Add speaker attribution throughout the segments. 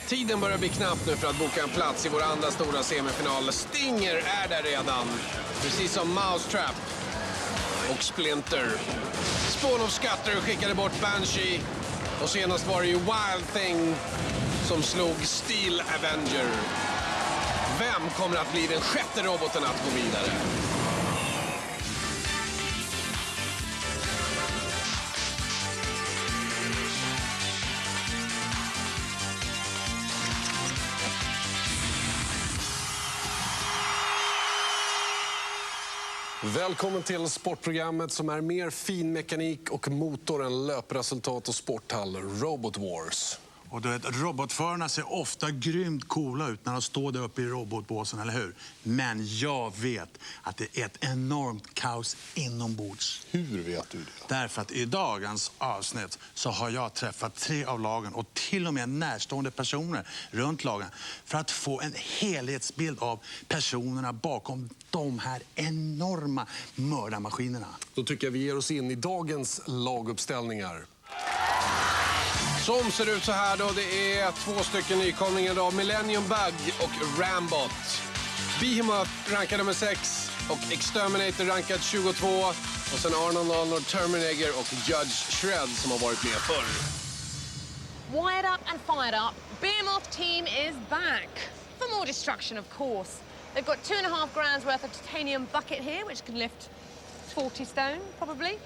Speaker 1: Tiden börjar bli knapp nu för att boka en plats i vår andra stora semifinal. Stinger är där redan, precis som Mousetrap och Splinter. Spawn of Scutter skickade bort Banshee. Och senast var det ju Wild Thing som slog Steel Avenger. Vem kommer att bli den sjätte roboten att gå vidare? Välkommen till sportprogrammet som är mer finmekanik och motor än löpresultat och sporthall, Robot Wars.
Speaker 2: Och du vet, robotförarna ser ofta grymt coola ut när de står där uppe i robotbåsen, eller hur? Men jag vet att det är ett enormt kaos inombords.
Speaker 3: Hur vet du det?
Speaker 2: Därför att i dagens avsnitt så har jag träffat 3 av lagen och till och med närstående personer runt lagen för att få en helhetsbild av personerna bakom de här enorma mördarmaskinerna.
Speaker 1: Då tycker jag vi ger oss in i dagens laguppställningar. Som ser ut så här då, det är 2 stycken nykomlingar idag. Millennium Bug och Rambot. Behemoth rankad nummer 6 och Exterminator rankad 22. Och sen Arnold Terminator och Judge Shred som har varit med förr.
Speaker 4: Wired up and fired up, Behemoth team is back. For more destruction, of course. They've got 2.5 grand's worth of titanium bucket here, which can lift 40 stone, probably.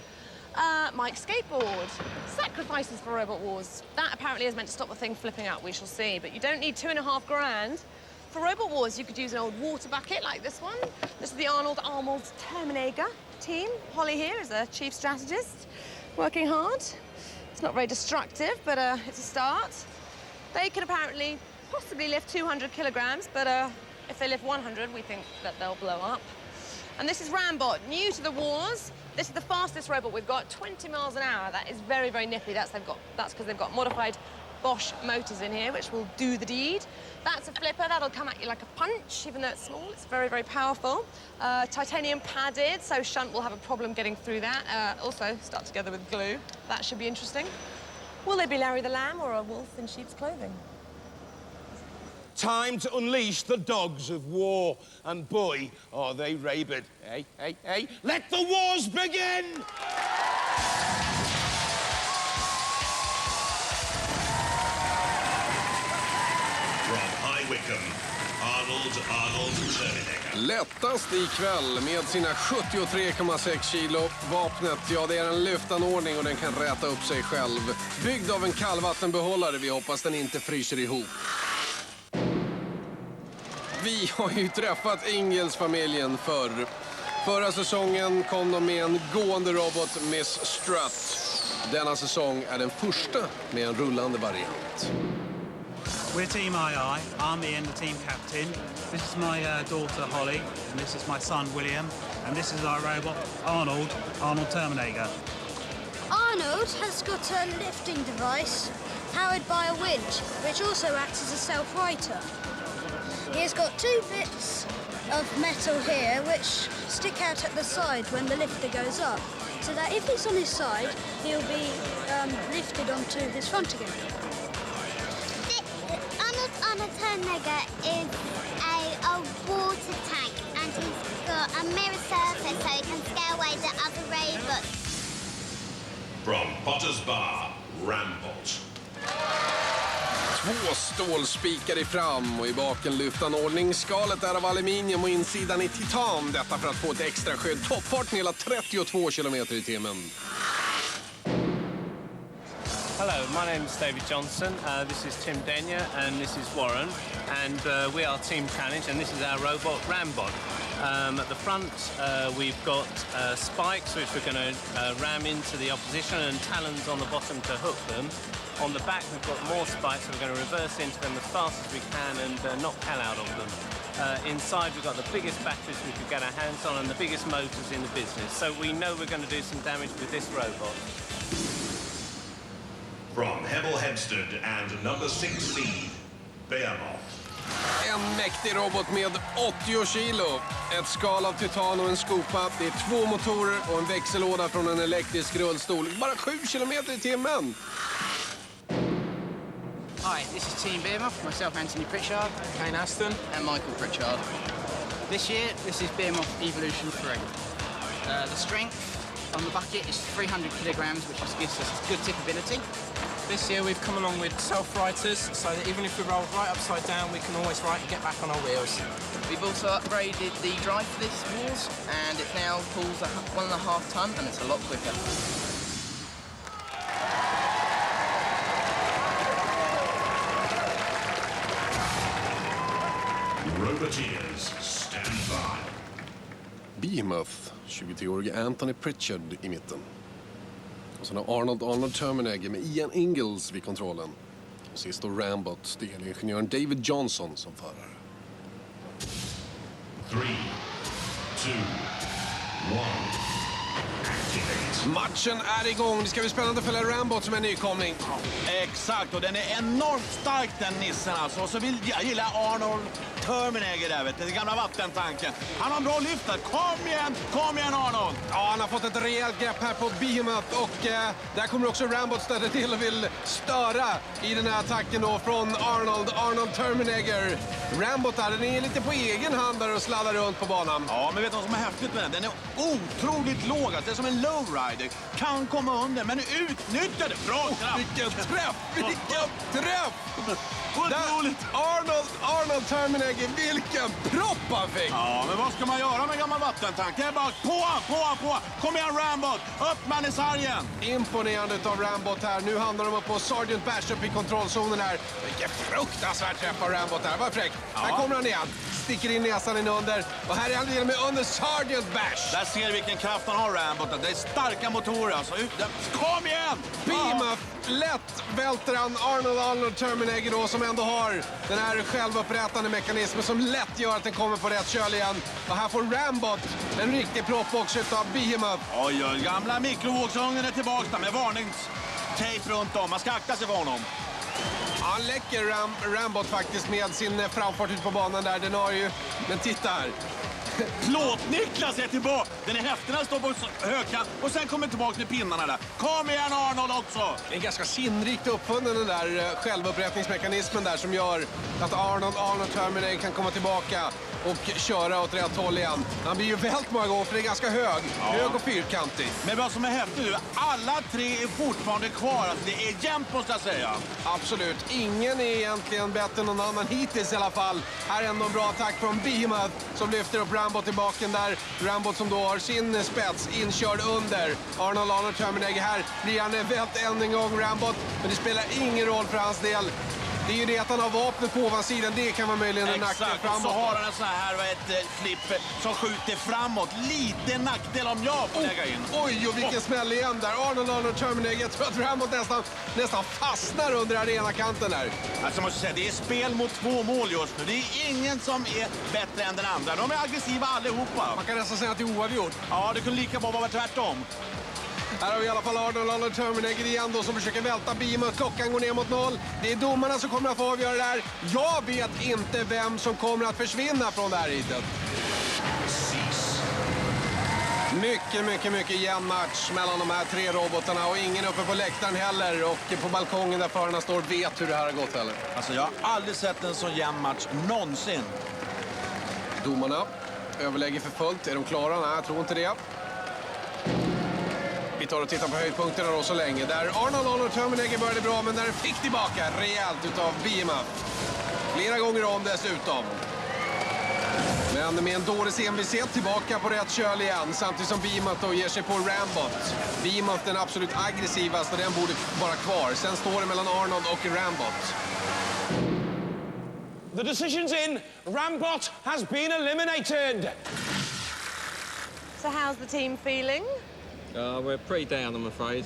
Speaker 4: Mike's skateboard. Sacrifices for Robot Wars. That apparently is meant to stop the thing flipping out, we shall see. But you don't need 2.5 grand. For Robot Wars, you could use an old water bucket like this one. This is the Arnold Terminator team. Holly here is a chief strategist, working hard. It's not very destructive, but it's a start. They could apparently possibly lift 200 kilograms, but if they lift 100, we think that they'll blow up. And this is Rambot, new to the wars. This is the fastest robot we've got, 20 miles an hour. That is very, very nippy. That's because they've got modified Bosch motors in here, which will do the deed. That's a flipper. That'll come at you like a punch, even though it's small. It's very, very powerful. Titanium padded, so Shunt will have a problem getting through that. Also stuck together with glue. That should be interesting. Will they be Larry the Lamb or a wolf in sheep's clothing?
Speaker 5: Time to unleash the dogs of war. And boy, are they rabid. Hey, hey, hey, let the wars begin!
Speaker 6: From High Wycombe, Arnold Terminator.
Speaker 1: Lättast ikväll med sina 73,6 kilo. Vapnet, ja det är en lyftanordning och den kan räta upp sig själv. Byggd av en kallvattenbehållare, vi hoppas den inte fryser ihop. Vi har ju träffat Ingalls-familjen förr. Förra säsongen kom de med en gående robot, Miss Strut. Denna säsong är den första med en rullande variant.
Speaker 7: We're Team II. I'm Ian, the team captain. This is my daughter Holly, and this is my son William, and this is our robot Arnold Terminator.
Speaker 8: Arnold has got a lifting device powered by a winch, which also acts as a self-righter. He has got 2 bits of metal here which stick out at the side when the lifter goes up, so that if he's on his side, he'll be lifted onto his front again.
Speaker 9: Arnold Terminator is a water tank, and he's got a mirror surface so he can scare away the other robots.
Speaker 6: From Potter's Bar, Rambot.
Speaker 1: 2 stålspikar i fram och i baken lyftanordning. Skalet är av aluminium och insidan i titan. Detta för att få ett extra skydd. Toppfarten hela 32 kilometer i timmen.
Speaker 10: Hello, my name is David Johnson. This is Tim Denyer and this is Warren. And we are Team Challenge and this is our robot Rambot. At the front we've got spikes which we're going to ram into the opposition and talons on the bottom to hook them. On the back we've got more spikes so we're going to reverse into them as fast as we can and knock hell out of them. Inside we've got the biggest batteries we could get our hands on and the biggest motors in the business. So we know we're going to do some damage with this robot.
Speaker 6: From Hemel Hempstead and number 6 seed, Behemoth.
Speaker 1: En mäktig robot med 80 kilo. Ett skal av titan och en skopa. Det är 2 motorer och en växellåda från en elektrisk rullstol. Bara 7 kilometer i timmen.
Speaker 3: Hi, this is Team Behemoth, myself Anthony Pritchard, Kane Aston and Michael Pritchard. This year, this is Behemoth Evolution 3. The strength on the bucket is 300 kilograms, which gives us good tippability.
Speaker 11: This year we've come along with self-riters, so that even if we roll right upside down, we can always right and get back on our wheels.
Speaker 3: We've also upgraded the drive for this wheels, and it now pulls 1.5 ton, and it's a lot quicker.
Speaker 6: Roboteers, stand by.
Speaker 12: Behemoth, 23-årige Anthony Pritchard i mitten. Och sen har Arnold Terminator med Ian Ingalls vid kontrollen. Och sist då Rambot, delingenjören David Johnson som förare.
Speaker 6: 3, 2, 1.
Speaker 1: Matchen är igång. Det ska bli spännande att följa Rambot som är nykomling.
Speaker 5: Exakt, och den är enormt stark den nissen alltså. Och så vill jag gilla Arnold Terminator där, vet du, den gamla vattentanken. Han har en bra lyft där. Kom igen Arnold!
Speaker 1: Ja, han har fått ett rejält grepp här på Behemoth och där kommer också Rambot stöta till och vill störa i den här attacken då från Arnold Terminator. Rambot där, den är lite på egen hand där och sladdar runt på banan.
Speaker 5: Ja, men vet du vad som är häftigt med den? Den är otroligt låg, alltså. Det är som en lowrider. Kan komma under, men utnyttjar det. Bra kraft!
Speaker 1: Vilken träff! Vilken träff!
Speaker 5: Otroligt!
Speaker 1: Arnold Terminator, vilken propp han fick!
Speaker 5: Ja, men vad ska man göra med gammal vattentank? Det är bara på! Kom igen Rambot! Upp man i sargen!
Speaker 1: Imponerande av Rambot här. Nu hamnar de upp på Sergeant Bash upp i kontrollzonen här. Vilken fruktansvärt träff av Rambot här. Vad fräck. Ja. Här kommer han igen. Sticker in näsan in under. Och här är han till och med under Sergeant Bash.
Speaker 5: Där ser du vilken kraft han har, Rambot. Det är starka motorer alltså. Kom igen!
Speaker 1: Behemoth. Lätt välter han Arnold Terminator då, som ändå har den här självupprättande mekanismen som lätt gör att den kommer på rätt köl igen. Och här får Rambot en riktig propp också av Behemoth.
Speaker 5: Oj, gamla mikrovågsugnen är tillbaka med varningstejp runt om. Man ska akta sig för honom.
Speaker 1: Han läcker Rambot faktiskt med sin framfart ut på banan där. Den har ju... Men titta här.
Speaker 5: Plåt-Niklas är tillbaka. Den är häfterna står på högkant och sen kommer tillbaka med pinnarna där. Kom igen Arnold också!
Speaker 1: Det är ganska sinnrikt uppfunnen den där självupprättningsmekanismen där som gör att Arnold Terminator kan komma tillbaka och köra åt rätt håll igen. Han blir ju vält många gånger för det är ganska hög och fyrkantig.
Speaker 5: Men vad som är häftigt nu, alla tre är fortfarande kvar. Alltså, det är jämnt måste jag säga.
Speaker 1: Absolut. Ingen är egentligen bättre än någon annan hittills i alla fall. Här är ändå en bra attack från Behemoth som lyfter upp Rambot i baken där. Rambot som då har sin spets inkörd under Arnold Terminator. Här blir han vält än en gång Rambot, men det spelar ingen roll för hans del. Det är ju det att han har vapnet på ovansidan, det kan vara möjligen en nackdel framåt.
Speaker 5: Och så har han en sån här flipp som skjuter framåt. Lite nackdel om jag får lägga in.
Speaker 1: Oj, och vilken smäll igen där. Arnold Terminator, jag tror att Rambot nästan fastnar under arenakanten där.
Speaker 5: Alltså jag måste säga, det är spel mot 2 mål just nu. Det är ingen som är bättre än den andra. De är aggressiva allihopa.
Speaker 1: Man kan nästan säga att det är oavgjort.
Speaker 5: Ja, det kunde lika bra vara tvärtom.
Speaker 1: Här har vi i alla fall Arnold Terminator igen då, som försöker välta Behemoth. Klockan går ner mot 0. Det är domarna som kommer att få avgöra det här. Jag vet inte vem som kommer att försvinna från det här heatet. Mycket jämn match mellan de här 3 robotarna och ingen uppe på läktaren heller och på balkongen där förarna står vet hur det här har gått heller.
Speaker 5: Alltså jag har aldrig sett en så jämn match någonsin.
Speaker 1: Domarna överlägger för fullt. Är de klara? Nej, jag tror inte det. Vi tar och tittar på höjdpunkterna då så länge. Där Arnold Terminator började bra, men där fick tillbaka rejält utav Behemoth. Flera gånger om dessutom. Men med en dåres envishet tillbaka på rätt köl igen. Samtidigt som Behemoth då ger sig på Rambot. Behemoth den absolut aggressivaste, den borde vara kvar. Sen står det mellan Arnold och Rambot.
Speaker 13: The decision's in. Rambot has been eliminated.
Speaker 4: So how's the team feeling?
Speaker 14: We're pretty down, I'm afraid.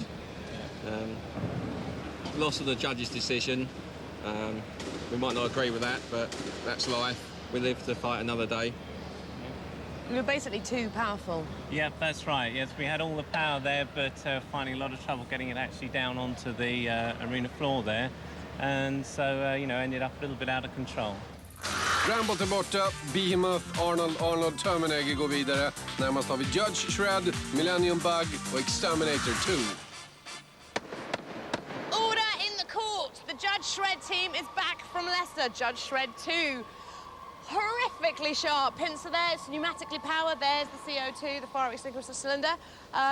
Speaker 14: Loss of the judge's decision. We might not agree with that, but that's life. We live to fight another day.
Speaker 4: You're basically too powerful.
Speaker 10: Yeah, that's right. Yes, we had all the power there, but finding a lot of trouble getting it actually down onto the arena floor there. And so, ended up a little bit out of control.
Speaker 1: Rambot är borta, Behemoth, Arnold Terminator går vidare. Närmast har vi Judge Shred, Millennium Bug och Exterminator 2.
Speaker 4: Order in the court. The judge Shred team is back from Leicester. Judge Shred 2. Horrifically sharp pincer there. It's pneumatically powered. There's the CO2, the fire extinguisher cylinder.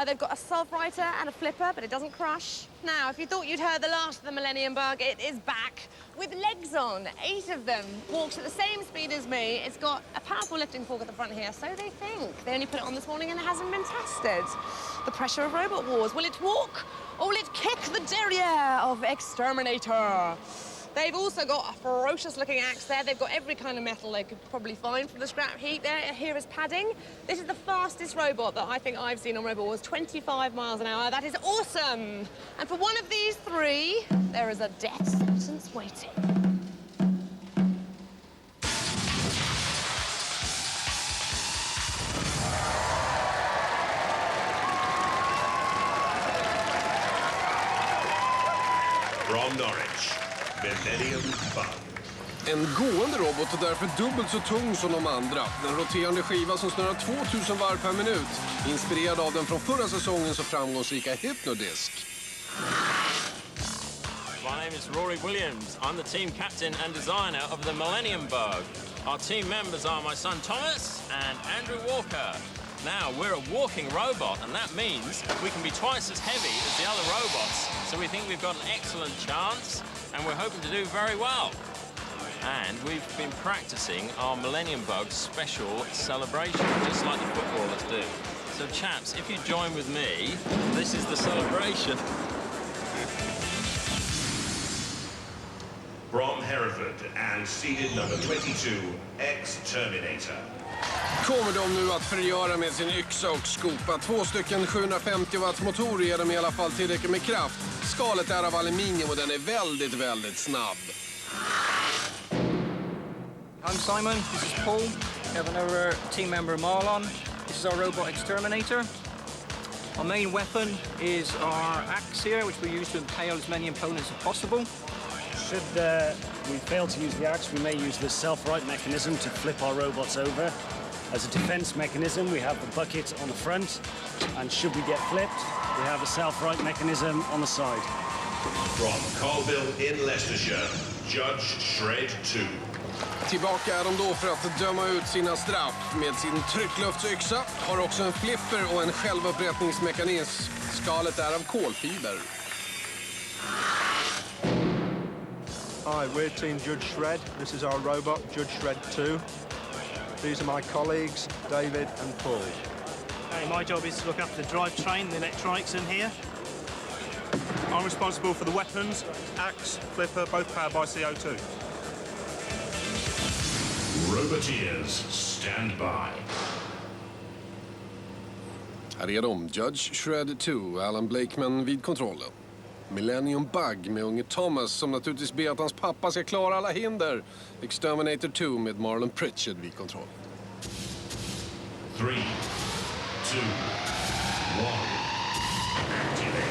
Speaker 4: They've got a sulfuriter and a flipper, but it doesn't crush. Now, if you thought you'd heard the last of the Millennium Bug, it is back with legs on. 8 of them. Walks at the same speed as me. It's got a powerful lifting fork at the front here, so they think. They only put it on this morning and it hasn't been tested. The pressure of robot wars. Will it walk or will it kick the derriere of Exterminator? They've also got a ferocious-looking axe there. They've got every kind of metal they could probably find from the scrap heap there. Here is padding. This is the fastest robot that I think I've seen on Robot Wars, 25 miles an hour. That is awesome. And for one of these 3, there is a death sentence waiting.
Speaker 6: From Norwich, Millennium Bug.
Speaker 15: En gående robot är därför dubbelt så tung som de andra. Den roterande skiva som snurrar 2000 varv per minut. Inspirerad av den från förra säsongen så framgångsrika Hypnodisk.
Speaker 16: My name is Rory Williams. I'm the team captain and designer of the Millennium Bug. Our team members are my son Thomas and Andrew Walker. Now, we're a walking robot, and that means we can be twice as heavy as the other robots. So we think we've got an excellent chance, and we're hoping to do very well. And we've been practicing our Millennium Bug special celebration, just like the footballers do. So, chaps, if you join with me, this is the celebration.
Speaker 6: From Hereford and seeded number 22, Exterminator.
Speaker 15: Kommer de nu att förgöra med sin yxa och skopa. 2 stycken 750 watts motorer ger dem i alla fall tillräckligt med kraft. Skalet är av aluminium och den är väldigt, väldigt snabb.
Speaker 17: I'm Simon, this is Paul. We have another team member, Marlon. This is our robot Exterminator. Our main weapon is our axe here, which we use to impale as many opponents as possible.
Speaker 18: Should we fail to use the axe, we may use the self-right mechanism to flip our robots over. As a defense mechanism, we have the bucket on the front, and should we get flipped, we have a self-right mechanism on the side.
Speaker 6: From Colville in Leicestershire, Judge Shred 2.
Speaker 15: Tillbaka är de då för att döma ut sina straff. Med sin tryckluftyxa har också en flipper och en självupprättningsmekanism. Skalet är av kolfiber.
Speaker 19: Hi, we're Team Judge Shred. This is our robot, Judge Shred 2. These are my colleagues, David and Paul.
Speaker 7: Hey, my job is to look after the drivetrain, the electronics in here.
Speaker 20: I'm responsible for the weapons, axe, flipper, both powered by CO2.
Speaker 6: Roboteers, stand by.
Speaker 12: Här är de, Judge Shred 2, Alan Blakeman vid kontrollen. Millennium Bug med unge Thomas som naturligtvis ber att hans pappa ska klara alla hinder. Exterminator 2 med Marlon Pritchard vid kontroll.
Speaker 6: 3, 2,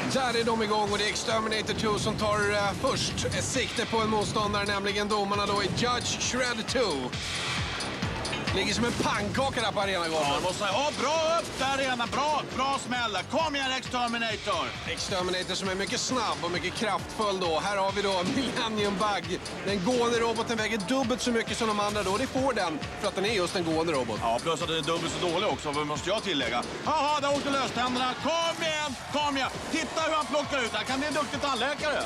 Speaker 6: 1.
Speaker 15: Där är de igång och det är Exterminator 2 som tar först sikte på en motståndare, nämligen domarna då i Judge Shred 2. Ligger som en pannkaka där på arenagolvet.
Speaker 5: Ja, måste säga. Bra upp där redan. Bra smälla. Kom igen, Exterminator.
Speaker 15: Exterminator som är mycket snabb och mycket kraftfull då. Här har vi då Millennium Bug. Den gående roboten väger dubbelt så mycket som de andra då. Det får den för att den är just en gående robot.
Speaker 5: Ja, plus att den är dubbelt så dålig också, vad måste jag tillägga. Jaha, där åkte löständerna. Kom igen. Titta hur han plockar ut. Han kan bli en duktig tandläkare.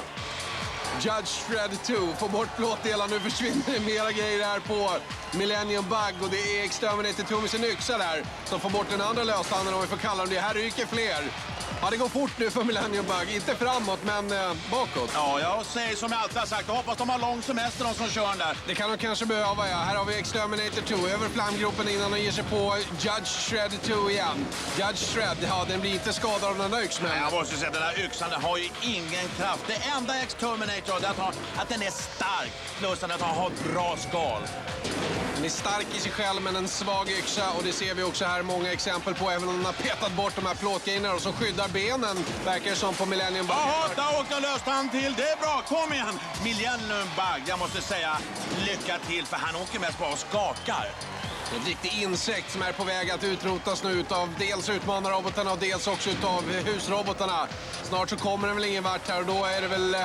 Speaker 15: Judge Shred 2 får bort plåtdelar. Nu försvinner det mera grejer här på Millennium Bug. Och det är Exterminator 2 med sin yxa där som får bort den andra löstanden, om vi får kalla dem det. Här ryker fler. Ja, det går fort nu för Millennium Bug. Inte framåt, men bakåt.
Speaker 5: Ja, jag säger som jag alltid har sagt. Jag hoppas de har lång semester, de som kör den där.
Speaker 15: Det kan de kanske behöva, ja. Här har vi Exterminator 2 över flamgropen innan de ger sig på Judge Shred 2 igen. Judge Shred, ja, den blir inte skadad av den där yxmällen.
Speaker 5: Jag måste säga, den där yxan har ju ingen kraft. Det enda Exterminator är att den är stark. Plus att den har bra skal.
Speaker 15: Den är stark i sig själv, men en svag yxa. Och det ser vi också här många exempel på. Även om den har petat bort de här plåtgrejerna som skyddar benen, verkar det som på Millennium Bug.
Speaker 5: Jaha, där åkte löstan till. Det är bra, kom igen. Millennium Bug, jag måste säga lycka till, för han åker mest bara och skakar.
Speaker 15: En riktig insekt som är på väg att utrotas nu utav dels utmanarrobotarna och dels också utav husrobotarna. Snart så kommer den väl ingen vart här och då är det väl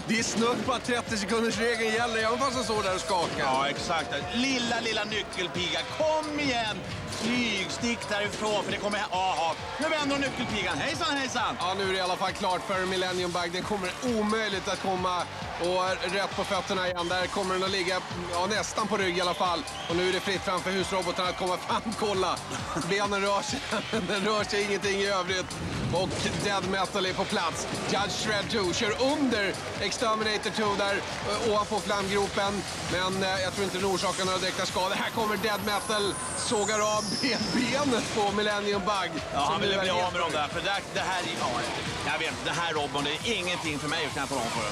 Speaker 15: Det är snudd på att 30 sekunders regeln gäller, även fast han står där och skakar.
Speaker 5: Ja, exakt. Lilla nyckelpiga. Kom igen! Flyg, stick därifrån, för det kommer... Aha, nu vänder nyckelpigan. Hejsan, hejsan!
Speaker 15: Ja, nu är det i alla fall klart för Millennium Bug. Den kommer omöjligt att komma och rätt på fötterna igen. Där kommer den att ligga nästan på rygg i alla fall. Och nu är det fritt framför husroboten att komma fram. Kolla! Benen rör sig, den rör sig ingenting i övrigt. Och Dead Metal är på plats. Judge Shred 2 kör under Exterminator 2 där ovanpå flamgropen. Men jag tror inte den orsakar några direkta skador. Här kommer Dead Metal, sågar av benet på Millennium Bug.
Speaker 5: Ja, han ville bli av med dem där. För det här, jag vet inte, det här Robban, det är ingenting för mig att kan tala om för.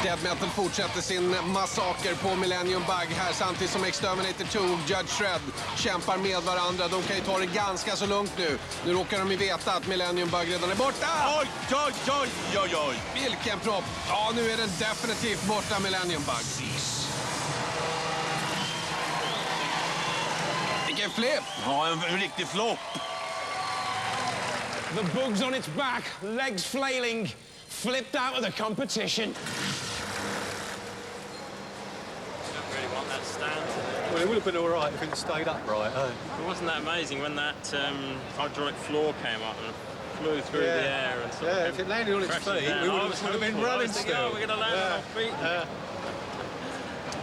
Speaker 15: Dead Metal fortsätter sin massaker på Millennium Bug här samtidigt som Exterminator 2 och Judge Shred kämpar med varandra. De kan ju ta det ganska så lugnt nu. Nu råkar de ju veta att Millennium Bug redan är borta.
Speaker 5: Oj.
Speaker 15: Vilken propp. Ja, nu är den definitivt borta, Millennium Bug. Vilken flip.
Speaker 5: Ja, en riktig flopp.
Speaker 13: The bug's on its back, legs flailing, flipped out of the competition.
Speaker 20: Well, it would have been all right if it stayed upright.
Speaker 16: It wasn't that amazing when that hydraulic floor came up and flew through the air and sort of
Speaker 20: if it landed on its feet, we would have been running still.
Speaker 16: Oh, we're going to land on our feet.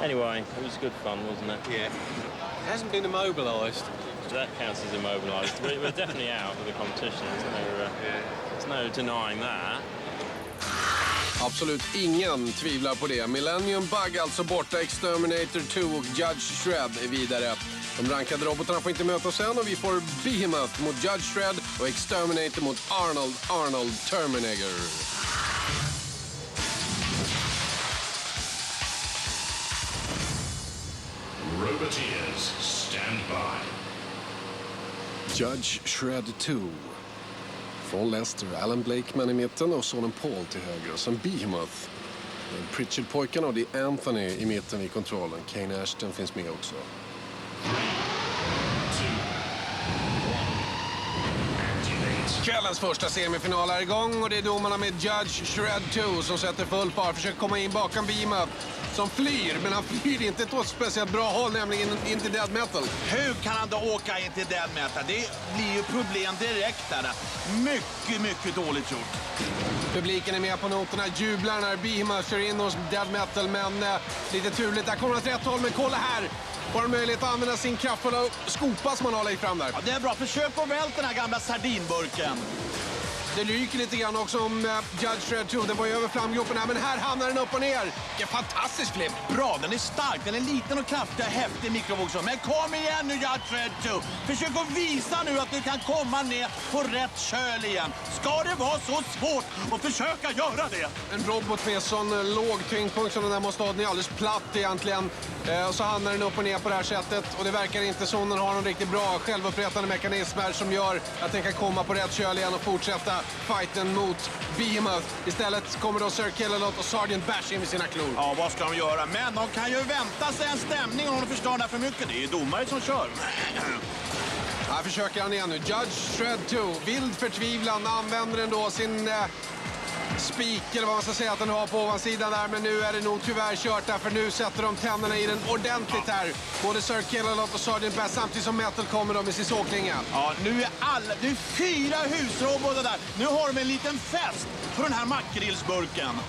Speaker 16: Anyway, it was good fun, wasn't it?
Speaker 20: Yeah. It hasn't been immobilised.
Speaker 16: That counts as immobilised. We're definitely out of the competition. There's no denying that.
Speaker 15: Absolut ingen tvivlar på det. Millennium Bug alltså borta, Exterminator 2 och Judge Shred är vidare. De rankade robotarna får inte mötas sen och vi får Behemoth mot Judge Shred och Exterminator mot Arnold Terminator.
Speaker 6: Roboteers, stand by.
Speaker 12: Judge Shred 2. Från Leicester, Alan Blakeman i mitten och sonen Paul till höger. Sen Behemoth. Pritchard-pojkarna och det är Anthony i mitten i kontrollen. Kane Ashton finns med också.
Speaker 15: Kvällens första semifinal är igång och det är domarna med Judge Shred 2 som sätter full fart. Försöker komma in bakom Behemoth som flyr, men han flyr inte åt ett speciellt bra håll, nämligen in till Dead Metal.
Speaker 5: Hur kan han då åka in till Dead Metal? Det blir ju problem direkt där. Mycket dåligt gjort.
Speaker 15: Publiken är med på noterna, jublar när Behemoth kör in hos Dead Metal, men lite turligt. Där kommer han åt rätt håll, men kolla här! Har en möjlighet att använda sin kraftfulla skopa som han har lagt fram där.
Speaker 5: Ja, det är bra. Försök att välta den här gamla sardinburken.
Speaker 15: Det ryker lite grann också om Judge Shred 2. Den var ju över flamgropen här, men här hamnar den upp och ner. Vilken fantastisk flip.
Speaker 5: Bra, den är stark. Den är liten och kraftig, häftig mikrovågsson. Men kom igen nu, Judge Shred 2. Försök att visa nu att du kan komma ner på rätt köl igen. Ska det vara så svårt att försöka göra det?
Speaker 15: En robot med sån låg tyngdpunkt som den där måste ha. Den är alldeles platt egentligen. Och så hamnar den upp och ner på det här sättet. Och det verkar inte som den har någon riktigt bra självupprättande mekanismer som gör att den kan komma på rätt köl igen och fortsätta fighten mot Behemoth. Istället kommer då Sir Killalot och Sergeant Bash in med sina klor.
Speaker 5: Ja, vad ska de göra? Men de kan ju vänta sig en stämning om de förstår det för mycket. Det är ju domare som kör.
Speaker 15: Här försöker han igen nu. Judge Shred 2, vild förtvivlan, använder ändå sin spik, eller vad man ska säga att den har på ovansidan där. Men nu är det nog tyvärr kört där, för nu sätter de tänderna i den ordentligt här. Både Sir Killalot och Sergeant Bash, samtidigt som Metal kommer de med sin sågklinga.
Speaker 5: Ja, nu är 4 husrobotar där. Nu har de en liten fest på den här makrillsburken.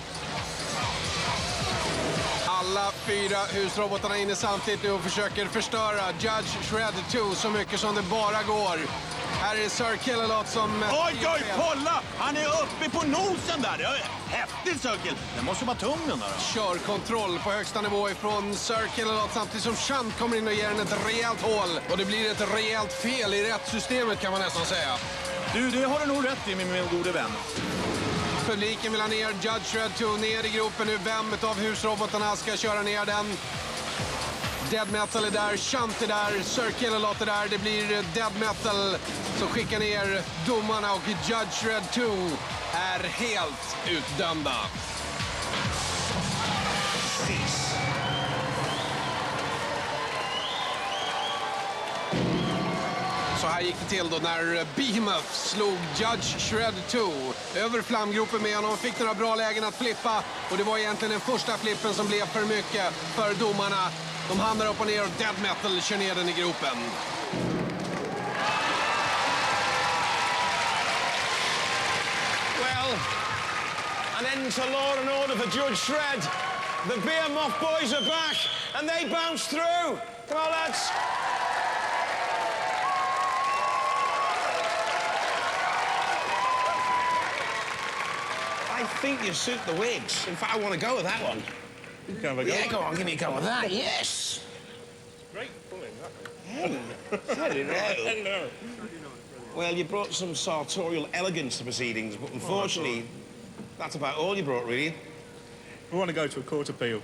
Speaker 15: Alla 4 husrobotarna inne samtidigt nu och försöker förstöra Judge Shred 2 så mycket som det bara går. Här är Sir Killalot som...
Speaker 5: Oj, kolla! Han är uppe på nosen där. Det är häftigt, Sir Kill. Den måste vara tung den där.
Speaker 15: Körkontroll på högsta nivå ifrån Sir Killalot samtidigt som Shunt kommer in och ger den ett rejält hål. Och det blir ett rejält fel i rättssystemet, kan man nästan säga.
Speaker 5: Du, det har du nog rätt i, min gode vän.
Speaker 15: Publiken vill ha ner Judge Shred 2 ner i gropen nu. Vem av husrobotarna ska köra ner den? Dead Metal är där, Shunt är där, Sir Killalot är där. Det blir Dead Metal som skickar ner domarna och Judge Shred 2 är helt utdömda. Så här gick det till då när Behemoth slog Judge Shred 2 över flamgropen med honom. Fick några bra lägen att flippa och det var egentligen den första flippen som blev för mycket för domarna. De hamnar upp och ner och Dead Metal kör ner den i gropen.
Speaker 13: Well, an end to law and order for Judge Shred. The Behemoth boys are back and they bounce through. Come on, lads. I think you suit the wigs. In fact, I want to go with that one. Yeah, go on, give me a go with that, yes.
Speaker 20: Great pulling,
Speaker 13: Hello. Well, you brought some sartorial elegance to proceedings, but unfortunately, that's about all you brought, really.
Speaker 20: We want to go to a court appeal.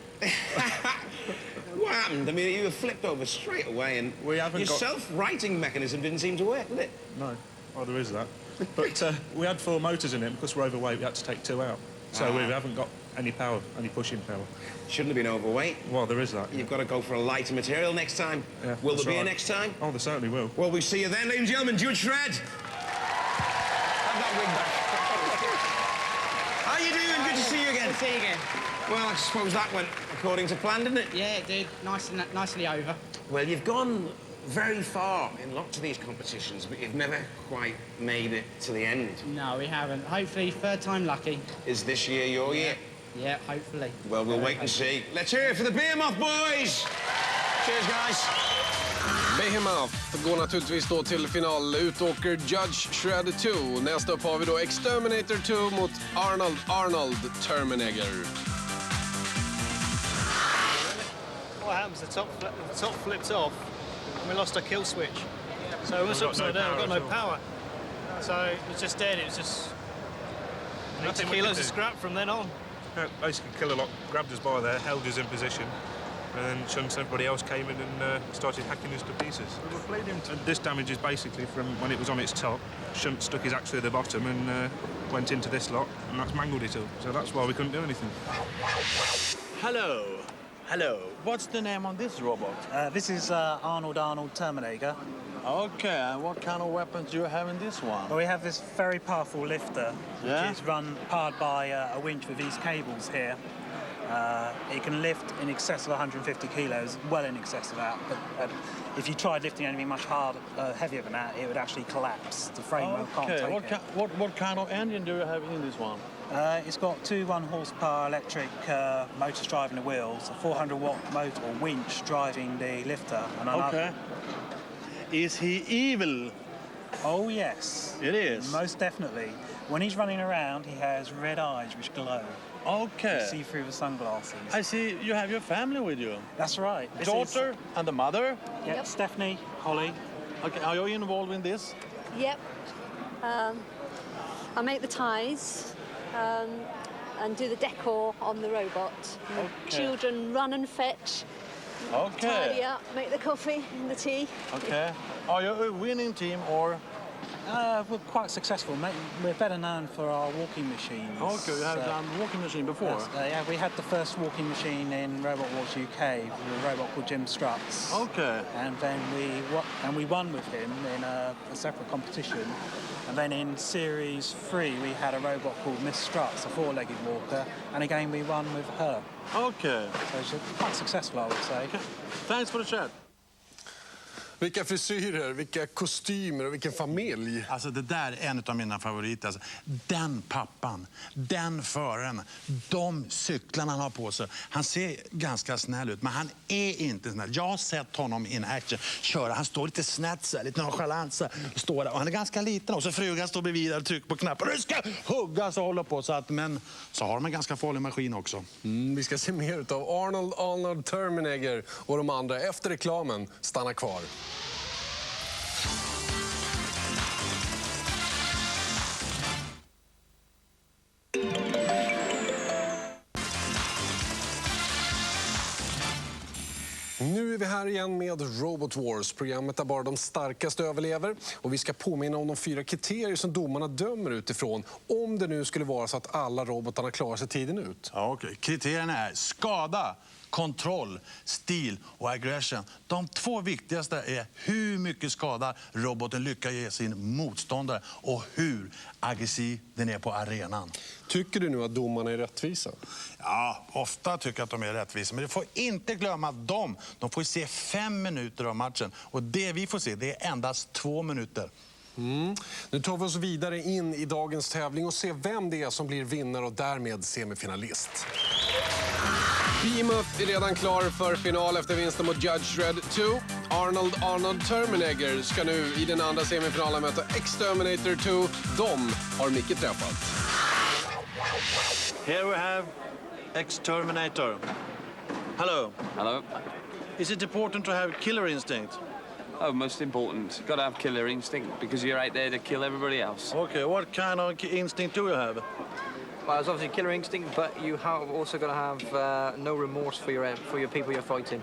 Speaker 13: What happened? I mean, you were flipped over straight away, and your self-righting mechanism didn't seem to work, did it?
Speaker 20: No. Oh, there is that. But we had 4 motors in it. Because we're overweight, we had to take 2 out. So we haven't got any power, any pushing power.
Speaker 13: Shouldn't have been overweight.
Speaker 20: Well, there is that.
Speaker 13: You've got to go for a lighter material next time.
Speaker 20: Yeah,
Speaker 13: will there be a next time?
Speaker 20: Oh, there certainly will.
Speaker 13: Well, we see you then, ladies and gentlemen. Judge Shred. Have that wig back. How you doing? Good to see you again.
Speaker 3: Good to see you again.
Speaker 13: Well, I suppose that went according to plan, didn't it?
Speaker 3: Yeah, it did. Nicely over.
Speaker 13: Well, you've gone very far in lots of these competitions, but you've never quite made it to the end.
Speaker 3: No, we haven't. Hopefully, third time lucky.
Speaker 13: Is this year your year?
Speaker 3: Yeah, hopefully.
Speaker 13: Well, we'll wait and see. Let's hear it for the Behemoth boys! Cheers, guys!
Speaker 15: Behemoth går naturligtvis då till final. Utåker Judge Shred 2. Nästa upp har vi då Exterminator 2 mot Arnold Terminator.
Speaker 21: What happens? The top flipped off and we lost our kill switch. So it was upside down, we've got no power. So it was just dead, it was just 80 kilos of scrap from then on.
Speaker 20: Basically, Killalot grabbed us by there, held us in position, and then Shunt and everybody else came in and started hacking us to pieces. And this damage is basically from when it was on its top. Shunt stuck his axe through the bottom and went into this lot, and that's mangled it all. So that's why we couldn't do anything.
Speaker 5: Hello. Hello. What's the name on this robot?
Speaker 7: This is Arnold Terminator.
Speaker 5: Okay, and what kind of weapons do you have in this one?
Speaker 7: Well, we have this very powerful lifter, which is powered by a winch with these cables here. It can lift in excess of 150 kilos, well in excess of that. But if you tried lifting anything much heavier than that, it would actually collapse. The frame can't take it.
Speaker 5: What kind of engine do you have in this one?
Speaker 7: It's got 2 1-horsepower electric motors driving the wheels, a 400-watt motor or winch driving the lifter. And
Speaker 5: Is he evil?
Speaker 7: Oh, yes.
Speaker 5: It is?
Speaker 7: Most definitely. When he's running around, he has red eyes which glow.
Speaker 5: Okay.
Speaker 7: You see through the sunglasses.
Speaker 5: I see you have your family with you.
Speaker 7: That's right.
Speaker 5: Daughter and the mother?
Speaker 7: Yeah, yep. Stephanie, Holly.
Speaker 5: Okay, are you involved in this?
Speaker 22: Yep. I make the ties and do the decor on the robot.
Speaker 5: Okay.
Speaker 22: Children run and fetch.
Speaker 5: Okay.
Speaker 22: Tidy up, make the coffee and the tea.
Speaker 5: Okay. Are you a winning team or?
Speaker 7: We're quite successful. We're better known for our walking machines.
Speaker 5: Okay, you have done walking machine before?
Speaker 7: Yes, yeah, we had the first walking machine in Robot Wars UK with a robot called Jim Struts.
Speaker 5: Okay.
Speaker 7: And then we won with him in a separate competition. And then in Series 3, we had a robot called Miss Struts, a 4-legged walker, and again we won with her.
Speaker 5: Okay.
Speaker 7: So she's quite successful, I would say.
Speaker 5: Okay. Thanks for the chat.
Speaker 12: Vilka frisyrer, vilka kostymer och vilken familj.
Speaker 2: Alltså det där är en av mina favoriter. Alltså, den pappan, den föraren, de cyklarna han har på sig. Han ser ganska snäll ut, men han är inte snäll. Jag har sett honom in action köra. Han står lite snett så här, lite nonchalant så här, står där. Och han är ganska liten och så frugan står bredvid och trycker på knappen. Du ska hugga så håller på så att, men så har de en ganska farlig maskin också.
Speaker 12: Vi ska se mer av Arnold Terminator och de andra efter reklamen. Stanna kvar. Nu är vi här igen med Robot Wars, programmet där bara de starkaste överlever. Och vi ska påminna om de 4 kriterier som domarna dömer utifrån. Om det nu skulle vara så att alla robotarna klarar sig tiden ut.
Speaker 2: Ja, okej. Kriterierna är skada, kontroll, stil och aggression. De 2 viktigaste är hur mycket skada roboten lyckas ge sin motståndare och hur aggressiv den är på arenan.
Speaker 12: Tycker du nu att domarna är rättvisa?
Speaker 2: Ja, ofta tycker jag att de är rättvisa. Men du får inte glömma att de får se 5 minuter av matchen. Och det vi får se, det är endast 2 minuter.
Speaker 12: Nu tar vi oss vidare in i dagens tävling och ser vem det är som blir vinnare och därmed semifinalist.
Speaker 15: Behemoth är redan klar för final efter vinsten mot Judge Dredd 2. Arnold Terminator ska nu i den andra semifinalen möta Exterminator 2. De har Micke träffat.
Speaker 5: Here we have Exterminator. Hello.
Speaker 8: Hello.
Speaker 5: Is it important to have killer instinct?
Speaker 8: Oh, most important. Got to have killer instinct because you're out there to kill everybody else.
Speaker 5: Okay, what kind of instinct do you have?
Speaker 17: Well, it's obviously killer instinct, but you have also got to have no remorse for your people you're fighting.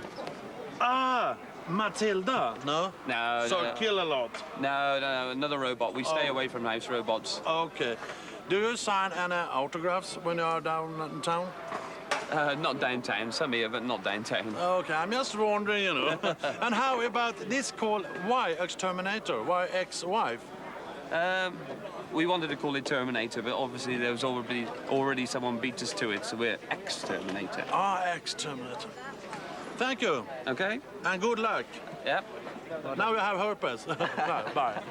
Speaker 5: Ah, Matilda? No?
Speaker 8: No.
Speaker 5: So kill a lot?
Speaker 8: No, another robot. We stay away from house robots.
Speaker 5: Okay. Do you sign any autographs when you are down in town?
Speaker 8: Not downtown. Some here, but not downtown.
Speaker 5: Okay, I'm just wondering, you know. And how about this called Why Exterminator? Why ex-wife?
Speaker 8: We wanted to call it Terminator, but obviously there was already someone beat us to it, so we're Exterminator.
Speaker 5: Ah, Exterminator. Thank you.
Speaker 8: Okay.
Speaker 5: And good luck.
Speaker 8: Yep.
Speaker 5: Now you have herpes. Bye.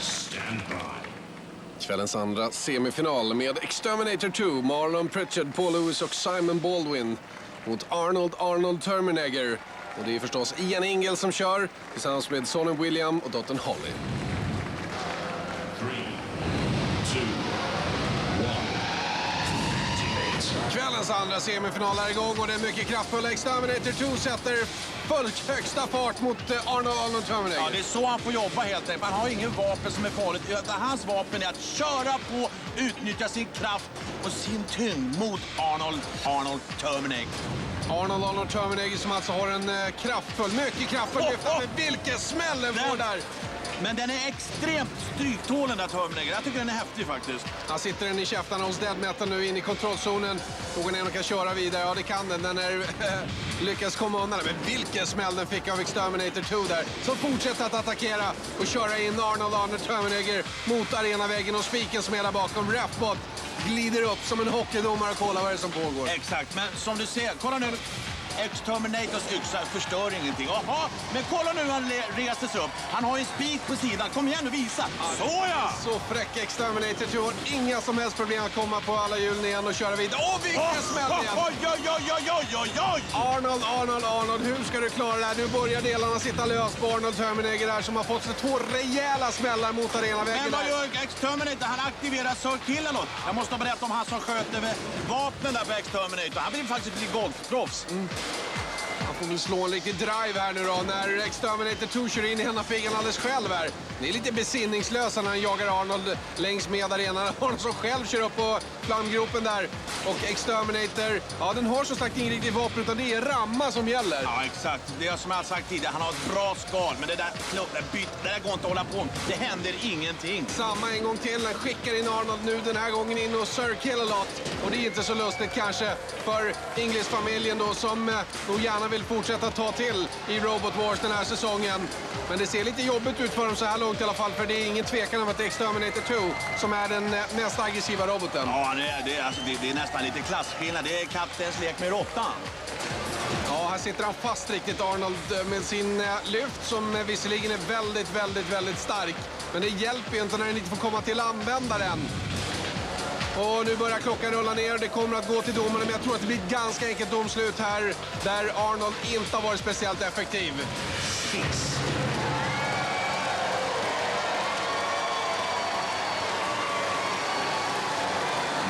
Speaker 6: Stand by.
Speaker 12: Kvällens andra semifinal med Exterminator 2, Marlon Pritchard, Paul Lewis och Simon Baldwin mot Arnold Terminator. Och det är förstås Ian Ingle som kör tillsammans med sonen William och dottern Holly.
Speaker 6: 3, 2, 1.
Speaker 15: Kvällens andra semifinal är igång och den mycket kraftfulla Exterminator 2 sätter högsta fart mot Arnold Terminator.
Speaker 5: Ja, det är så han får jobba helt enkelt. Han har ingen vapen som är farligt. Hans vapen är att köra på, utnyttja sin kraft och sin tyngd mot Arnold Terminator.
Speaker 15: Arnold Terminator som alltså har en mycket kraftfull lyfta. Men vilken smäll den får där!
Speaker 5: Men den är extremt stryktålen där Terminator. Jag tycker den är häftig faktiskt.
Speaker 15: Han sitter den i käftarna hos Dead Metal nu in i kontrollzonen. Frågan är om den kan köra vidare. Ja, det kan den. Den är lyckas komma undan. Men vilken smäll den fick av Exterminator 2 där. Som fortsätter att attackera och köra in Arnold Terminator mot arenaväggen och spiken som är där bakom. Rapbot glider upp som en hockeydomare och kollar vad det är som pågår.
Speaker 5: Exakt, men som du ser, kolla nu. Exterminators yxa förstör ingenting. Jaha, men kolla nu han reser sig upp. Han har ju en spik på sidan. Kom igen och visa. Såja!
Speaker 15: Så fräck Exterminator 2 har inga som helst problem att komma på alla hjulen igen och köra vidare. Åh, vilken smäll igen!
Speaker 5: Oj!
Speaker 15: Arnold, hur ska du klara det här? Nu börjar delarna sitta löst på Arnold Terminator här som har fått sig 2 rejäla smällar mot arenaväggen.
Speaker 5: Men vad gör Exterminator? Han aktiverar Circle något. Jag måste berätta om han som sköt över vapnen där på Exterminator. Han blir faktiskt bli golfproffs.
Speaker 15: Han får väl slå en riktig drive här nu då när Exterminator 2 kör in i hännafigan alldeles själv här. Det är lite besinningslösa när han jagar Arnold längs med arenan. Arnold som själv kör upp på flamgropen där. Och Exterminator, ja den har så sagt ingen riktigt vapen utan det är ramma som gäller.
Speaker 5: Ja exakt, det är som jag har sagt tidigare, han har ett bra skal. Men det där går inte att hålla på. Det händer ingenting.
Speaker 15: Samma en gång till, han skickar in Arnold nu den här gången in och Circle a lot. Och det är inte så lustigt kanske för English-familjen då som nog gärna vill fortsätta ta till i Robot Wars den här säsongen. Men det ser lite jobbigt ut för dem så här långt i alla fall, för det är ingen tvekan om att det är Exterminator 2 som är den mest aggressiva roboten.
Speaker 5: Ja, det är nästan lite klasskillnad. Det är kaptens lek med råttan.
Speaker 15: Ja, här sitter han fast riktigt Arnold med sin lyft som visserligen är väldigt stark. Men det hjälper ju inte när den inte får komma till användaren. Och nu börjar klockan rulla ner. Det kommer att gå till domarna, men jag tror att det blir ett ganska enkelt domslut här där Arnold inte har varit speciellt effektiv.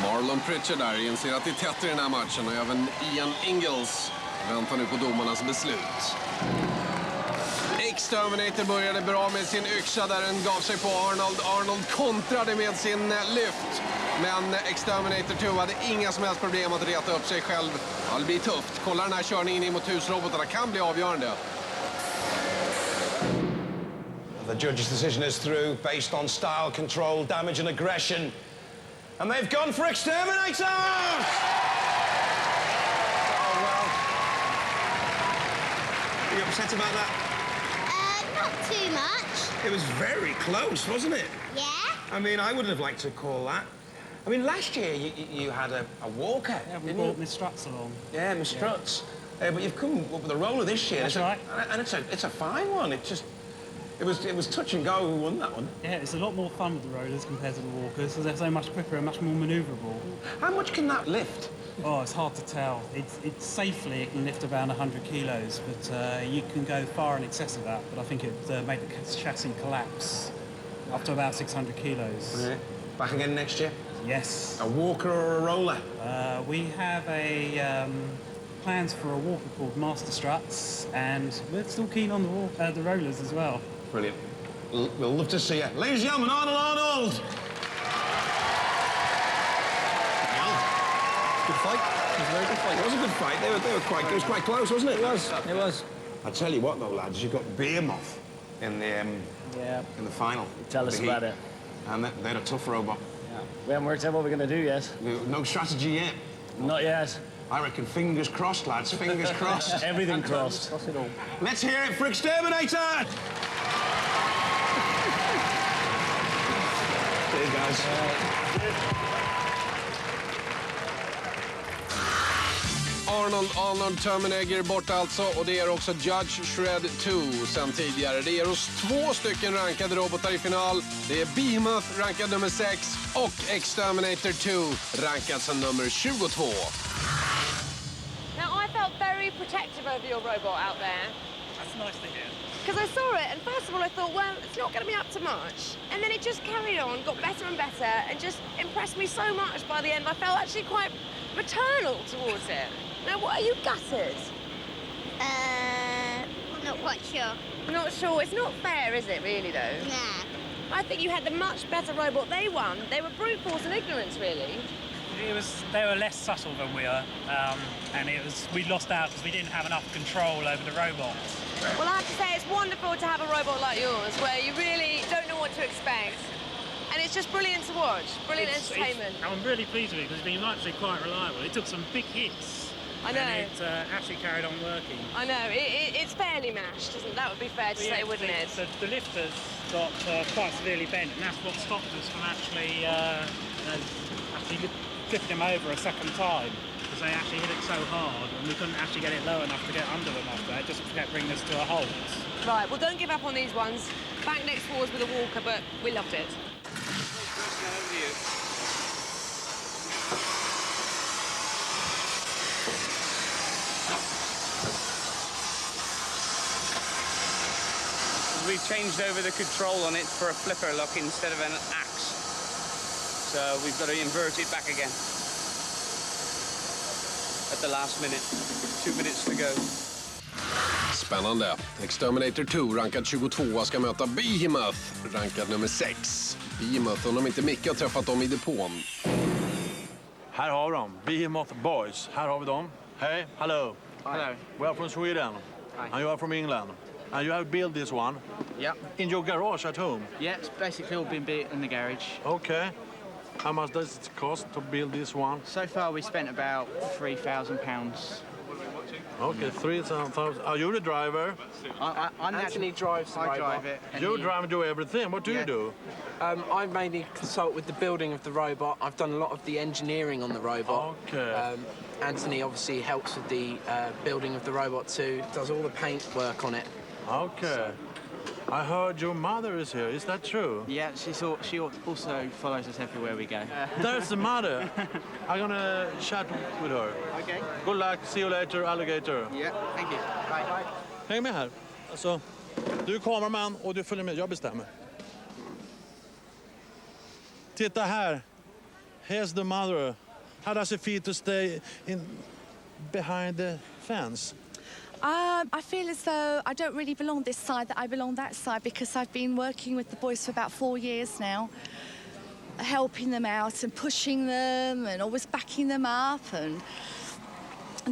Speaker 12: Marlon Pritchard där inser att det är tätt i den här matchen och även Ian Ingalls väntar nu på domarnas beslut.
Speaker 15: Exterminator började bra med sin yxa där den gav sig på Arnold. Arnold kontrade med sin lyft. Men Exterminator 2 hade inga som helst problem att reta upp sig själv. Ja, det blir tufft. Kolla den här körningen in mot husrobotarna kan bli avgörande.
Speaker 13: The judge's decision is through, based on style, control, damage and aggression. And they've gone for exterminators! Oh, well. Are you upset about that?
Speaker 9: Not too much.
Speaker 13: It was very close, wasn't it?
Speaker 9: Yeah?
Speaker 13: I mean, I wouldn't have liked to call that. I mean, last year you had a walker,
Speaker 7: Yeah, we
Speaker 13: didn't
Speaker 7: brought
Speaker 13: you?
Speaker 7: Miss Struts along.
Speaker 13: Yeah, Miss Struts. But you've come up with a roller this year.
Speaker 7: That's right.
Speaker 13: And it's a fine one. It was touch and go who won that one.
Speaker 7: Yeah, it's a lot more fun with the rollers compared to the walkers, because they're so much quicker and much more manoeuvrable.
Speaker 13: How much can that lift?
Speaker 7: Oh, it's hard to tell. It safely it can lift around 100 kilos, but you can go far in excess of that. But I think it made the chassis collapse up to about 600 kilos.
Speaker 13: Yeah. Back again next year?
Speaker 7: Yes.
Speaker 13: A walker or a roller?
Speaker 7: We have plans for a walker called Master Struts, and we're still keen on the rollers as well.
Speaker 13: Brilliant. We'll love to see you. Ladies and gentlemen, Arnold! Good fight. It was a very good fight. It was a good fight. They were quite. It was quite close, wasn't it?
Speaker 17: It was. It was.
Speaker 13: I tell you what, though, lads, you've got Behemoth in the in the final.
Speaker 18: Tell us about it.
Speaker 13: And they're a tough robot.
Speaker 18: Yeah. We haven't worked out what we're going to do yet.
Speaker 13: No strategy yet.
Speaker 18: Not yet.
Speaker 13: I reckon fingers crossed, lads. Fingers crossed.
Speaker 18: Everything crossed.
Speaker 17: Cross it all.
Speaker 13: Let's hear it for Exterminator! Cheers, guys. Arnold Terminator borta alltså, och det är också Judge Shred 2 sen tidigare. Det är oss 2 stycken rankade robotar i final. Det är Behemoth rankad nummer 6 och Exterminator 2 rankad som nummer 22.
Speaker 4: Now, I felt very protective over your robot out there.
Speaker 7: That's nice to hear.
Speaker 4: Because I saw it, and first of all, I thought, well, it's not going to be up to much. And then it just carried on, got better and better, and just impressed me so much by the end. I felt actually quite maternal towards it. Now, what are you gutted?
Speaker 9: Not quite sure.
Speaker 4: Not sure. It's not fair, is it, really, though?
Speaker 9: Nah.
Speaker 4: I think you had the much better robot. They won. They were brute force and ignorance, really.
Speaker 7: They were less subtle than we are, and we lost out because we didn't have enough control over the robot.
Speaker 4: Well, I have to say, it's wonderful to have a robot like yours, where you really don't know what to expect. And it's just brilliant to watch. Brilliant entertainment.
Speaker 7: I'm really pleased with it because it's been actually quite reliable. It took some big hits.
Speaker 4: I know.
Speaker 7: And it actually carried on working.
Speaker 4: I know. It's fairly mashed, isn't it? That would be fair to say, wouldn't it?
Speaker 7: The lifter got quite severely bent, and that's what stopped us from actually flipping them over a second time, because they actually hit it so hard, and we couldn't actually get it low enough to get under them after. It just kept bringing us to a halt.
Speaker 4: Right, well, don't give up on these ones. Back next wars with a walker, but we loved it.
Speaker 8: We've changed over the control on it for a flipper lock instead of an axe. So we've got to invert it back again. At the last minute. 2 minutes to go.
Speaker 12: Spännande. Exterminator 2 rankad 22 ska möta Behemoth rankad nummer 6. Behemoth, om inte Micke har träffat dem i depån.
Speaker 5: Här har vi dem. Behemoth Boys. Här har vi dem. Hey, hello.
Speaker 3: Hello.
Speaker 5: We are from Sweden.
Speaker 3: Hi.
Speaker 5: And you are from England. And you have built this one.
Speaker 3: Yeah.
Speaker 5: In your garage at home.
Speaker 3: Yeah, it's basically all been built in the garage.
Speaker 5: Okay. How much does it cost to build this one?
Speaker 3: So far, we spent about £3,000.
Speaker 5: Okay, 3,000. Are you the driver?
Speaker 3: Anthony drives the robot. I drive it.
Speaker 5: You drive and do everything. What do you do?
Speaker 11: I mainly consult with the building of the robot. I've done a lot of the engineering on the robot.
Speaker 5: Okay.
Speaker 11: Anthony obviously helps with the building of the robot too. Does all the paint work on it.
Speaker 5: Okay. I heard your mother is here. Is that true?
Speaker 3: Yeah, she also follows us everywhere we go.
Speaker 5: There's the mother. I'm gonna chat with her.
Speaker 3: Okay.
Speaker 5: Good luck. See you later, alligator.
Speaker 3: Yeah, thank you. Bye.
Speaker 5: Häng med här. Alltså, du är kameraman och du följer med. Jag bestämmer. Titta här. Here's the mother. How does it feel to stay behind the fence?
Speaker 23: I feel as though I don't really belong this side, that I belong that side, because I've been working with the boys for about 4 years now, helping them out and pushing them and always backing them up and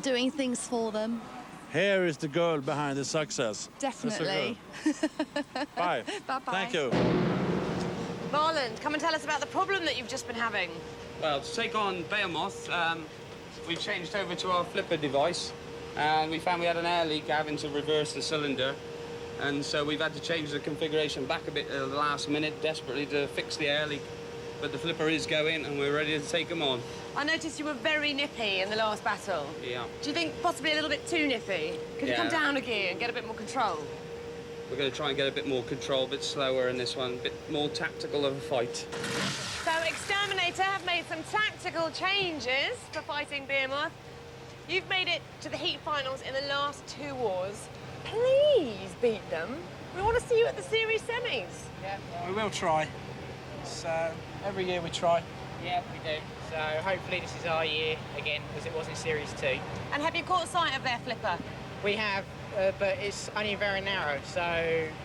Speaker 23: doing things for them.
Speaker 5: Here is the girl behind the success.
Speaker 23: Definitely.
Speaker 5: Bye.
Speaker 23: Bye-bye.
Speaker 5: Thank you.
Speaker 4: Marlon, come and tell us about the problem that you've just been having.
Speaker 8: Well, to take on Behemoth, we've changed over to our flipper device, and we found we had an air leak having to reverse the cylinder. And so we've had to change the configuration back a bit at the last minute, desperately to fix the air leak. But the flipper is going, and we're ready to take them on.
Speaker 4: I noticed you were very nippy in the last battle.
Speaker 8: Yeah.
Speaker 4: Do you think possibly a little bit too nippy? Could you come down a gear and get a bit more control?
Speaker 8: We're going to try and get a bit more control, a bit slower in this one, a bit more tactical of a fight.
Speaker 4: So Exterminator have made some tactical changes for fighting Behemoth. You've made it to the heat finals in the last 2 wars. Please beat them. We want to see you at the series semis.
Speaker 11: Yeah, we will try. So every year we try.
Speaker 3: Yeah, we do. So hopefully this is our year again, as it was in Series 2.
Speaker 4: And have you caught sight of their flipper?
Speaker 3: We have, but it's only very narrow, so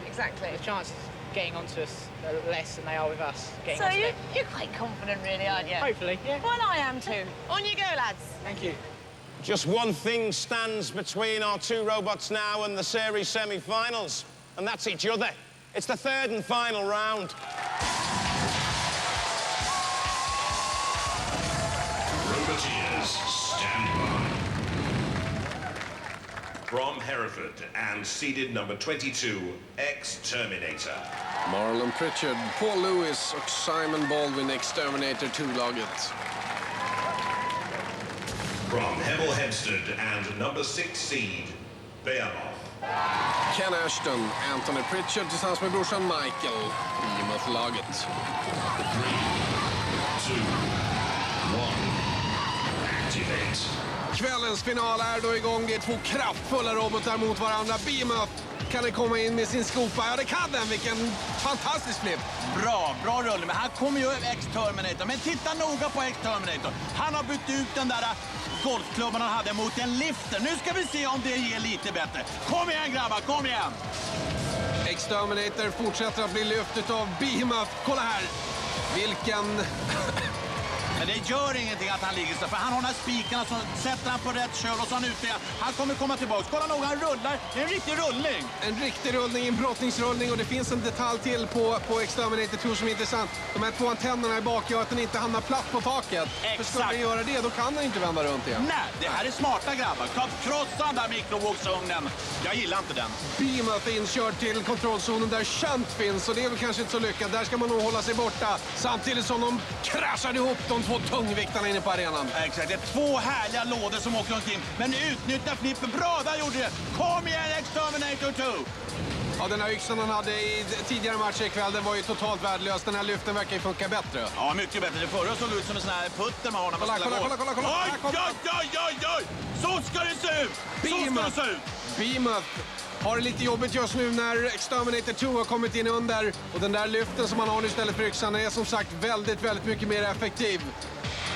Speaker 4: exactly
Speaker 3: the chances of getting onto us are less than they are with us.
Speaker 4: So you're quite confident, really, aren't you?
Speaker 3: Hopefully, yeah.
Speaker 4: Well, I am too. On you go, lads.
Speaker 3: Thank you.
Speaker 1: Just one thing stands between our 2 robots now and the series semi-finals, and that's each other. It's the 3rd and final round.
Speaker 6: Roboteers, stand by. From Hereford and seeded number 22, Exterminator.
Speaker 13: Marlon Pritchard, Paul Lewis och Simon Baldwin, Exterminator 2-laget.
Speaker 6: From Hemel Hempstead and number 6 seed, Behemoth.
Speaker 13: Ken Ashton, Anthony Pritchard tillsammans med brorsan Michael, Behemoth-laget.
Speaker 6: 3, 2, 1, activate.
Speaker 13: Kvällens final är då igång. Det är 2 kraftfulla robotar mot varandra. Behemoth, kan den komma in med sin skopa? Ja, det kan den. Vilken fantastisk flip.
Speaker 5: Bra rullning. Men här kommer ju Exterminator. Men titta noga på Exterminator. Han har bytt ut den där golfklubban han hade mot en lifter. Nu ska vi se om det ger lite bättre. Kom igen, grabbar, kom igen!
Speaker 13: Exterminator fortsätter att bli lyft av Behemoth. Kolla här. Vilken...
Speaker 5: Men det gör ingenting att han ligger så, för han har de här spikarna som sätter han på rätt köl och så han ute. Han kommer komma tillbaka. Kolla nog, han rullar. Det är en riktig rullning.
Speaker 13: En riktig rullning, en brottningsrullning, och det finns en detalj till på Exterminator 2 som är intressant. De här 2 antennerna i bak gör att den inte hamnar platt på taket.
Speaker 5: Exakt.
Speaker 13: För skulle den göra det, då kan den inte vända runt igen.
Speaker 5: Nej, det här är smarta grabbar. Krossa den där mikrovågsugnen. Jag gillar inte den.
Speaker 13: Behemoth är inkörd till kontrollzonen där shunt finns, och det är väl kanske inte så lyckat. Där ska man nog hålla sig borta. Samtidigt som de kraschade ihop de 2 tungviktarna inne på arenan.
Speaker 5: Exakt, det är 2 härliga lådor som åker omkring. Men utnyttja flippen. Bra, där gjorde det. Kom igen, Exterminator 2!
Speaker 13: Ja, den här yxan han hade i tidigare matcher ikväll, den var ju totalt värdelös. Den här lyften verkar ju funka bättre.
Speaker 5: Ja, mycket bättre. Det förra såg ut som en sån här putter man har när man spelar golf. Kolla! Oj! Så ska det se ut!
Speaker 13: Behemoth har det lite jobbigt just nu när Exterminator 2 har kommit in under. Och den där lyften som han har nu istället för yxan är som sagt väldigt mycket mer effektiv.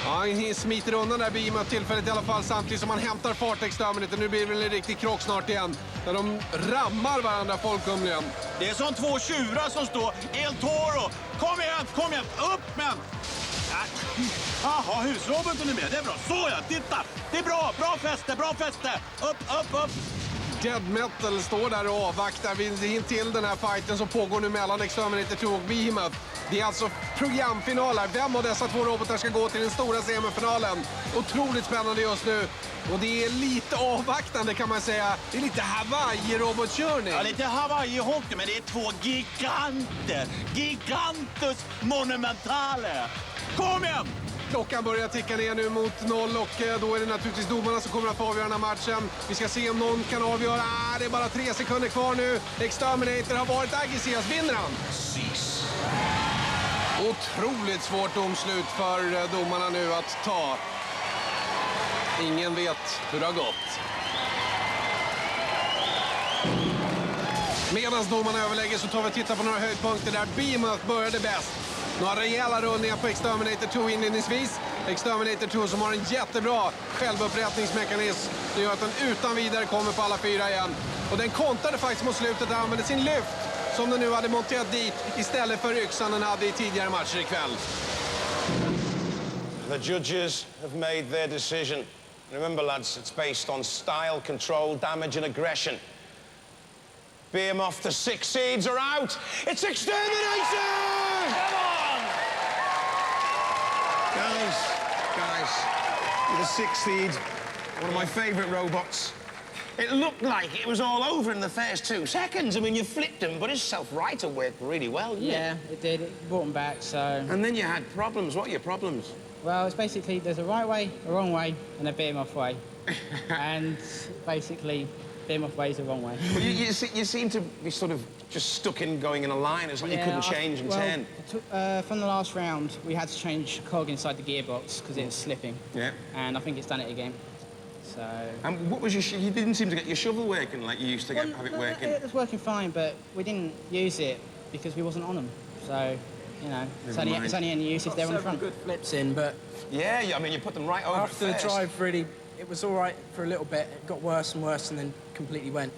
Speaker 13: Ja, han smiter undan där Behemoth tillfället i alla fall, samtidigt som han hämtar fart Exterminator. Nu blir det väl en riktig krock snart igen, där de rammar varandra folkumligen.
Speaker 5: Det är som 2 tjurar som står. El Toro! Kom igen! Upp men! Jaha, husroboten är med. Det är bra. Så ja, titta! Det är bra fäste! Upp!
Speaker 13: Dead Metal står där och avvaktar in till den här fighten som pågår nu mellan Exterminator 2 och Behemoth. Det är alltså programfinaler. Vem av dessa 2 robotar ska gå till den stora semifinalen? Otroligt spännande just nu. Och det är lite avvaktande kan man säga. Det är lite Hawaii-robotkörning.
Speaker 5: Ja, lite Hawaii-hockey, men det är 2 giganter. Gigantus monumentale. Kom igen!
Speaker 13: Klockan börjar ticka ner nu mot 0 och då är det naturligtvis domarna som kommer att få avgöra den här matchen. Vi ska se om någon kan avgöra. Det är bara 3 sekunder kvar nu. Exterminator har varit aggressivast. Vinner han?
Speaker 6: Cease.
Speaker 13: Otroligt svårt domslut för domarna nu att ta. Ingen vet hur det har gått. Medan domarna överlägger så tar vi och tittar på några höjdpunkter där Behemoth började bäst. Några rejäla rullningar på Exterminator 2 inledningsvis. Exterminator 2 som har en jättebra självupprättningsmekanism. Det gör att den utan vidare kommer på alla 4 igen. Och den kontrade faktiskt mot slutet och använde sin lyft som den nu hade monterat dit istället för yxan den hade i tidigare matcher ikväll.
Speaker 1: The judges have made their decision. Remember, lads, it's based on style, control, damage, and aggression. Behemoth, the 6 seeds are out. It's Exterminator! Come on! Guys, the 6 seed, one of my favourite robots. It looked like it was all over in the first 2 seconds. I mean, you flipped him, but his self-righter worked really well, didn't it?
Speaker 3: Yeah, it did. It brought him back, so...
Speaker 1: And then you had problems. What are your problems?
Speaker 3: Well, it's basically there's a right way, a wrong way, and a beam-off way. And basically, beam-off way is the wrong way.
Speaker 1: Well, you seem to be sort of just stuck in going in a line. It's like you couldn't change and turn.
Speaker 3: From the last round, we had to change cog inside the gearbox because it was slipping.
Speaker 1: Yeah.
Speaker 3: And I think it's done it again. So...
Speaker 1: And what was your... You didn't seem to get your shovel working like you used to have it working.
Speaker 3: It was working fine, but we didn't use it because we wasn't on them. So, you know, it's only any use if they're on the front.
Speaker 11: Good flips in, but...
Speaker 1: Yeah, I mean, you put them right over
Speaker 11: after the drive, really, it was all right for a little bit. It got worse and worse and then completely went.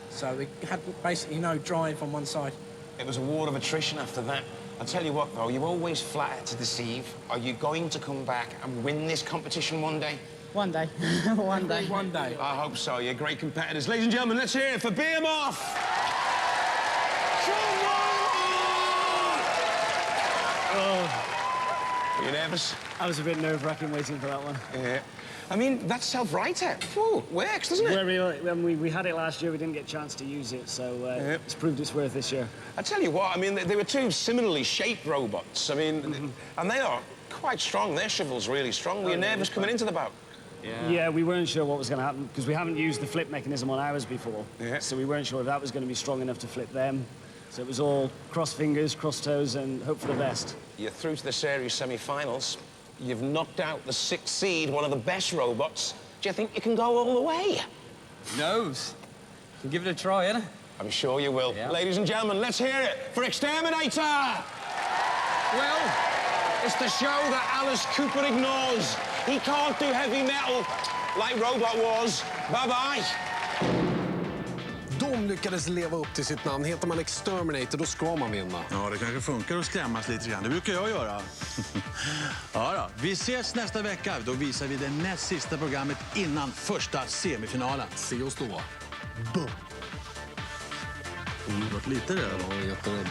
Speaker 11: So we had basically no drive on one side.
Speaker 1: It was a war of attrition after that. I'll tell you what, though, you always flatter to deceive. Are you going to come back and win this competition one day?
Speaker 3: One day. One day.
Speaker 11: One day.
Speaker 1: I hope so. You're great competitors. Ladies and gentlemen, let's hear it for Behemoth! Come on!
Speaker 18: Oh.
Speaker 1: Are you nervous?
Speaker 18: I was a bit nerve-wracking waiting for that one.
Speaker 1: Yeah. I mean, that's self-righter. Works, doesn't it?
Speaker 18: We had it last year, we didn't get a chance to use it, so it's proved its worth this year.
Speaker 1: I tell you what, I mean, they were 2 similarly shaped robots. I mean, and they are quite strong. Their shovel's really strong. Were you nervous coming into the bout?
Speaker 18: Yeah, we weren't sure what was going to happen because we haven't used the flip mechanism on ours before.
Speaker 1: Yeah.
Speaker 18: So we weren't sure if that was going to be strong enough to flip them. So it was all cross fingers, cross toes, and hope for the best.
Speaker 1: You're through to the series semi-finals. You've knocked out the 6th seed, one of the best robots. Do you think you can go all the way?
Speaker 8: Who knows? Can give it a try, innit?
Speaker 1: I'm sure you will. Yeah. Ladies and gentlemen, let's hear it for Exterminator! Well, it's the show that Alice Cooper ignores. He can't do heavy metal like Robot Wars. Bye-bye.
Speaker 13: De lyckades leva upp till sitt namn. Heter man Exterminator, då ska man vinna.
Speaker 2: Ja, det kanske funkar att skrämmas lite grann. Det brukar jag göra. Ja då. Vi ses nästa vecka. Då visar vi det näst sista programmet innan första semifinalen.
Speaker 13: Se oss då.
Speaker 2: Boom. Hon har varit lite rädd.
Speaker 13: Ja, jätterädd.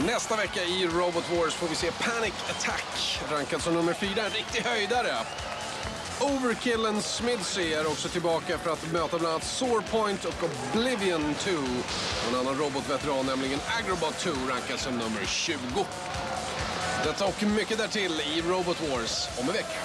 Speaker 13: Nästa vecka i Robot Wars får vi se Panic Attack, rankad som nummer 4, en riktig höjdare. Overkillen Smidsy är också tillbaka för att möta bland annat Sorepoint och Oblivion 2. Och en annan robotveteran, nämligen Agrobot 2, rankad som nummer 20. Detta och mycket därtill i Robot Wars om en vecka.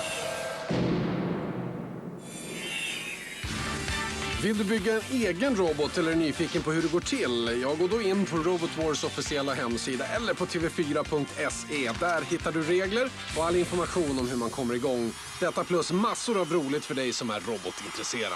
Speaker 13: Vill du bygga en egen robot eller är nyfiken på hur det går till? Jag går då in på Robot Wars officiella hemsida eller på tv4.se. Där hittar du regler och all information om hur man kommer igång. Detta plus massor av roligt för dig som är robotintresserad.